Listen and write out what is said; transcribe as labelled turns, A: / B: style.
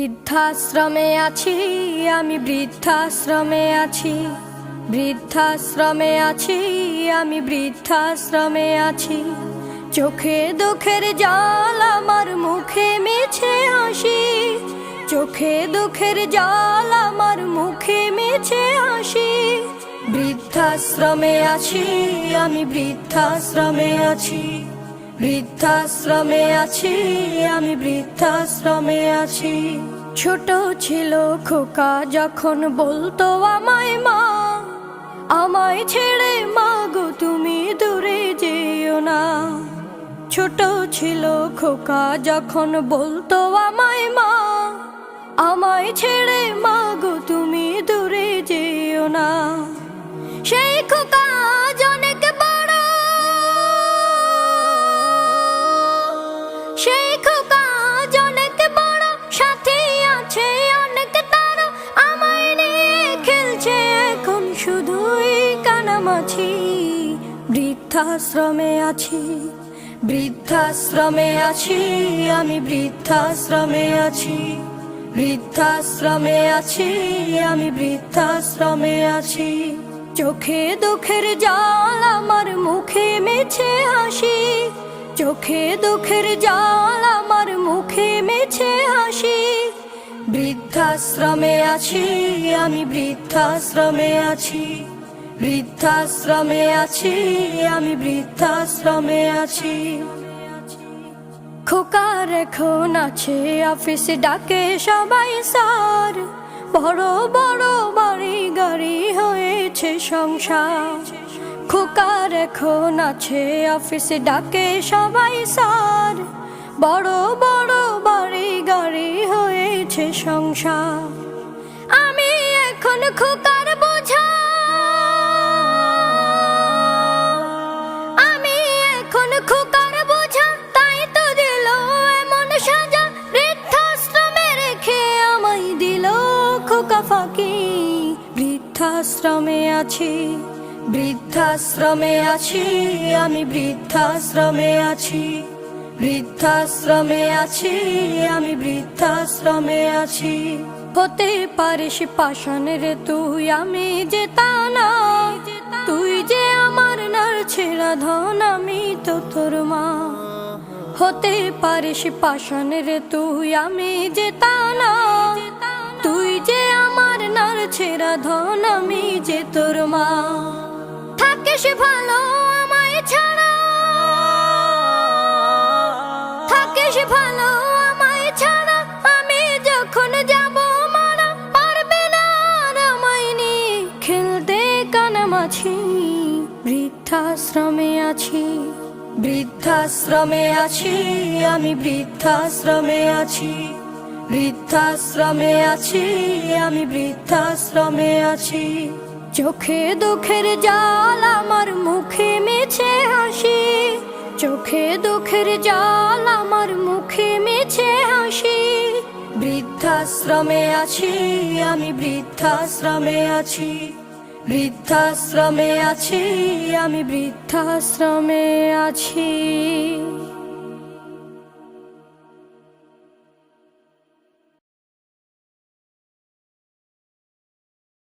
A: বৃদ্ধাশ্রমে আছি আমি, বৃদ্ধাশ্রমে আছি, বৃদ্ধাশ্রমে আছি আমি, বৃদ্ধাশ্রমে আছি। চোখে দুঃখের জল আমার, মুখে মিছে হাসি। চোখে দুঃখের জল আমার, মুখে মিছে হাসি। বৃদ্ধাশ্রমে আছি আমি, বৃদ্ধাশ্রমে আছি, বৃদ্ধাশ্রমে আছি আমি, বৃদ্ধাশ্রমে আছি। ছোট ছিল খোকা যখন বলতো আমায় মা, আমায় ছেড়ে মা গো তুমি দূরে যেও না। ছোট ছিল খোকা যখন বলতো আমায় মা, আমায় ছেড়ে মা গো তুমি দূরে যেও না। সেই খোকা আজ অনেক বড়, সেই খোকা আজ অনেক বড়, সাথে আছে অনেক তারা, আমায় নিয়ে খেলছে এখন শুধুই কানামাছি। বৃদ্ধাশ্রমে আছি, বৃদ্ধাশ্রমে আছি আমি, বৃদ্ধাশ্রমে আছি, বৃদ্ধাশ্রমে আছি আমি, বৃদ্ধাশ্রমে আছি। চোখে দুঃখের জল আমার, মুখে মিছে হাসি। চোখে দুঃখের জল আমার, মুখে মিছে হাসি। বৃদ্ধাশ্রমে আছি আমি, বৃদ্ধাশ্রমে আছি, বৃদ্ধাশ্রমে আছি আমি, বৃদ্ধাশ্রমে আছি। খোকার এখন আছে অফিসে, ডাকে সবাই স্যার। বড় বড় বাড়ি গাড়ি হয়েছে সংসার। খোকার এখন আছে অফিসে, ডাকে সবাই স্যার। বড় বড় বাড়ি গাড়ি হয়েছে সংসার। আমি এখন খোকার বোঝা, আমি এখন খোকার বোঝা, তাই তো দিল এমন সাজা। বৃদ্ধাশ্রমে রেখে আমায় দিল খোকা ফাঁকি। বৃদ্ধাশ্রমে আছি, বৃদ্ধাশ্রমে আছি আমি, বৃদ্ধাশ্রমে আছি, বৃদ্ধাশ্রমে আছি আমি, বৃদ্ধাশ্রমে আছি। হতে পারিস পাষাণের তুই, আমি যে তা না। তুই যে আমার নার ছেঁড়া ধন, আমি তো তোর মা। হতে পারিস পাষাণের তুই, আমি যে তা না। তুই যে আমার নার ছেঁড়া ধন, আমি যে তোর মা। থাকিস ভালো আমায় ছাড়া, থাকিস ভালো আমায় ছাড়া, আমি যখন যাব মারা। পারবে না আর আমায় নিয়ে খেলতে কানামাছি। বৃদ্ধাশ্রমে আছি, বৃদ্ধাশ্রমে আছি আমি, বৃদ্ধাশ্রমে আছি, বৃদ্ধাশ্রমে আছি আমি, বৃদ্ধাশ্রমে আছি। চোখে দুঃখের জল আমার, মুখে মিছে হাসি। চোখে দুঃখের জল আমার, মুখে মিছে হাসি। বৃদ্ধাশ্রমে আছি আমি, বৃদ্ধাশ্রমে আছি, বৃদ্ধাশ্রমে আছি আমি, বৃদ্ধাশ্রমে আছি।